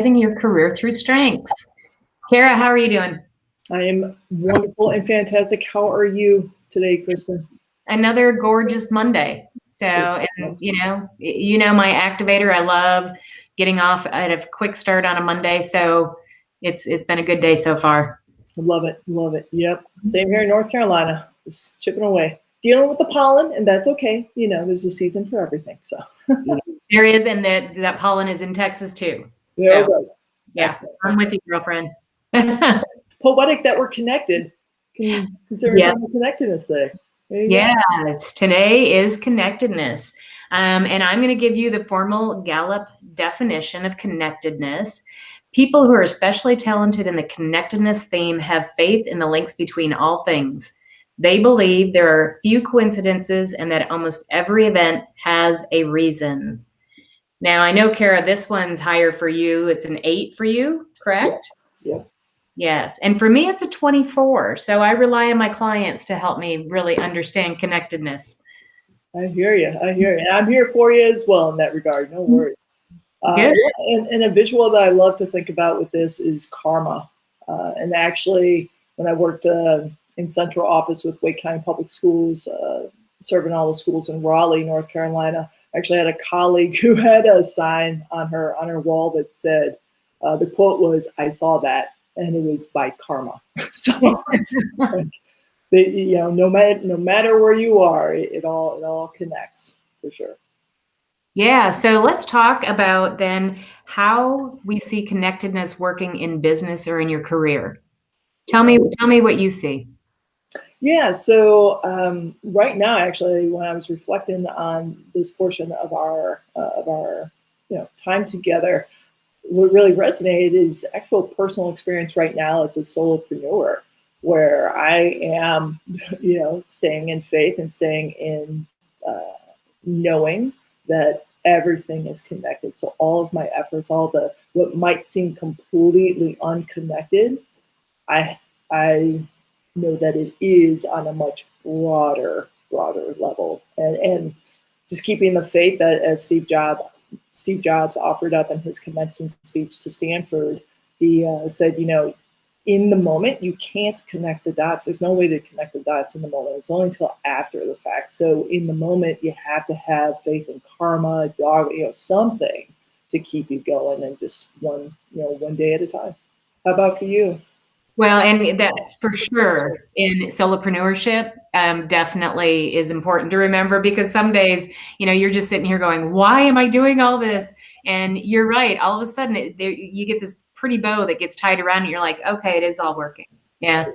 Your career through strengths. Kara, how are you doing? I am wonderful and fantastic. How are you today, Kristin? Another gorgeous Monday. So, and you know my activator. I love getting off at a quick start on a Monday. So it's been a good day so far. Love it. Love it. Yep. Same here in North Carolina. Just chipping away. Dealing with the pollen, and that's okay. You know, there's a season for everything. So there is, and that pollen is in Texas too. Yeah, so, yeah, I'm with you, girlfriend. Poetic that we're connected. Can consider it Connectedness Day. Yes, today is Connectedness. And I'm going to give you the formal Gallup definition of connectedness. People who are especially talented in the connectedness theme have faith in the links between all things. They believe there are few coincidences and that almost every event has a reason. Now, I know, Kara, this one's higher for you. It's an 8 for you, correct? Yes. Yeah. Yes. And for me, it's a 24. So I rely on my clients to help me really understand connectedness. I hear you. And I'm here for you as well in that regard. No worries. And a visual that I love to think about with this is karma. And actually, when I worked in central office with Wake County Public Schools, serving all the schools in Raleigh, North Carolina, I actually had a colleague who had a sign on her wall that said, the quote was, "I saw that, and it was by karma." So, no matter where you are, it all connects for sure. Yeah. So let's talk about then how we see connectedness working in business or in your career. Tell me what you see. Yeah. So right now, actually, when I was reflecting on this portion of our time together, what really resonated is actual personal experience right now as a solopreneur, where I am, staying in faith and staying in knowing that everything is connected. So all of my efforts, what might seem completely unconnected, I know that it is on a much broader level, and just keeping the faith that, as Steve Jobs offered up in his commencement speech to Stanford, he said, in the moment, you can't connect the dots. There's no way to connect the dots in the moment. It's only until after the fact. So in the moment, you have to have faith in karma, something to keep you going, and just one day at a time. How about for you? Well, and that for sure in solopreneurship definitely is important to remember, because some days, you're just sitting here going, why am I doing all this? And you're right. All of a sudden you get this pretty bow that gets tied around and you're like, okay, it is all working. Yeah.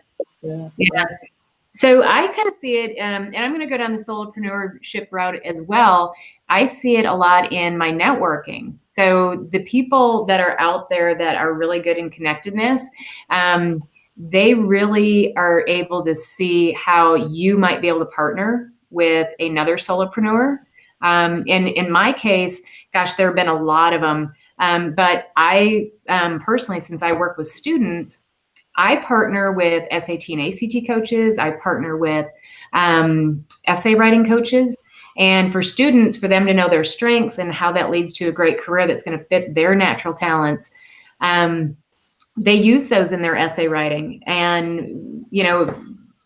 So I kind of see it, and I'm going to go down the solopreneurship route as well. I see it a lot in my networking. So the people that are out there that are really good in connectedness, they really are able to see how you might be able to partner with another solopreneur. And in my case, gosh, there have been a lot of them. But I personally, since I work with students, I partner with SAT and ACT coaches. I partner with essay writing coaches. And for students, for them to know their strengths and how that leads to a great career that's going to fit their natural talents, they use those in their essay writing. And,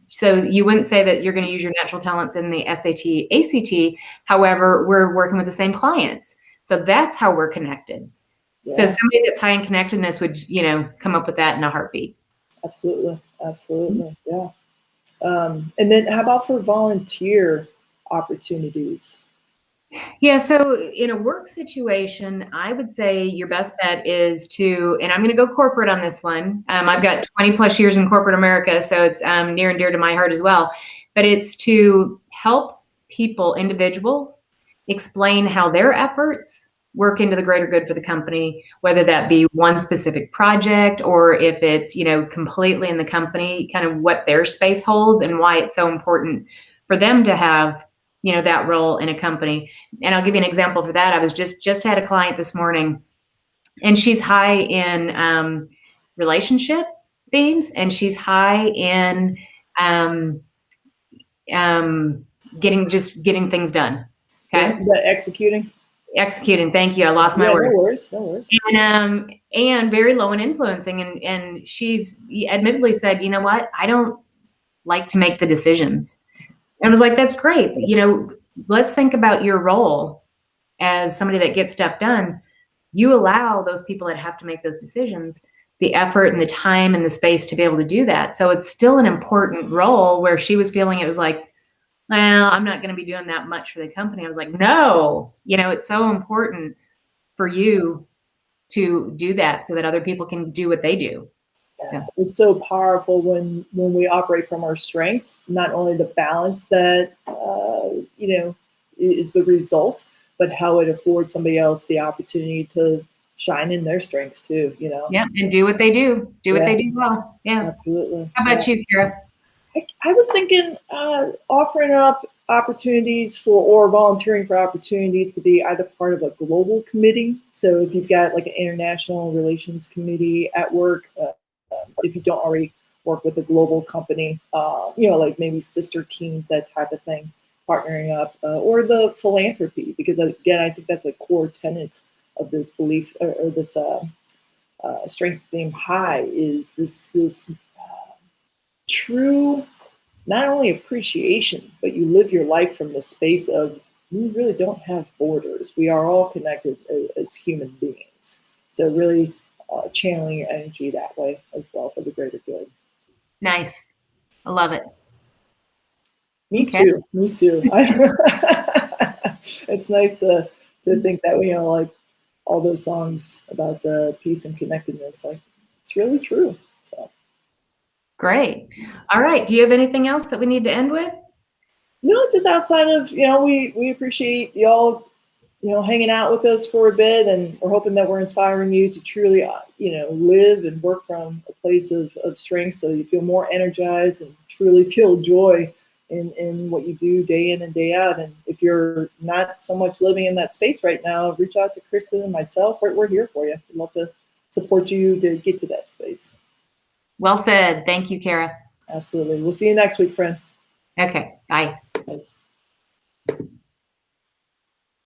so you wouldn't say that you're going to use your natural talents in the SAT, ACT. However, we're working with the same clients. So that's how we're connected. Yeah. So somebody that's high in connectedness would, come up with that in a heartbeat. Absolutely. Yeah. And then how about for volunteer opportunities? Yeah. So in a work situation, I would say your best bet is to, and I'm going to go corporate on this one. I've got 20 plus years in corporate America, so it's near and dear to my heart as well. But it's to help people, individuals, explain how their efforts work into the greater good for the company, whether that be one specific project or if it's, completely in the company, kind of what their space holds and why it's so important for them to have, that role in a company. And I'll give you an example for that. I was just had a client this morning, and she's high in relationship themes, and she's high in getting things done. Okay. The executing. Executing. Thank you. I lost my Yeah, word. no worries, no worries. And very low in influencing. And she's admittedly said, you know what? I don't like to make the decisions. And I was like, that's great. You know, let's think about your role as somebody that gets stuff done. You allow those people that have to make those decisions the effort and the time and the space to be able to do that. So it's still an important role, where she was feeling it was like, well, I'm not going to be doing that much for the company. I was like, no, you know, it's so important for you to do that so that other people can do what they do. Yeah. It's so powerful when we operate from our strengths, not only the balance that you know, is the result, but how it affords somebody else the opportunity to shine in their strengths too, you know. Yeah, and do what they do. Do what Yeah, they do well. Yeah. absolutely. How about you, Kara? I was thinking offering up opportunities for, or volunteering for opportunities to be either part of a global committee. So if you've got like an international relations committee at work, if you don't already work with a global company, you know, like maybe sister teams, that type of thing, partnering up, or the philanthropy, because again, I think that's a core tenet of this belief, or this strength theme high, is this true, not only appreciation, but you live your life from the space of, we really don't have borders. We are all connected as human beings. So really channeling your energy that way as well for the greater good. Nice. I love it. Me Okay. too. Me too. It's nice to think that, you know, like all those songs about peace and connectedness, like it's really true. So. Great. All right. Do you have anything else that we need to end with? No, just outside of, you know, we appreciate y'all, you know, hanging out with us for a bit, and we're hoping that we're inspiring you to truly, you know, live and work from a place of strength, so you feel more energized and truly feel joy in what you do day in and day out. And if you're not so much living in that space right now, reach out to Kristin and myself. We're here for you. We'd love to support you to get to that space. Well said. Thank you, Kara. Absolutely. We'll see you next week, friend. Okay. Bye. Bye.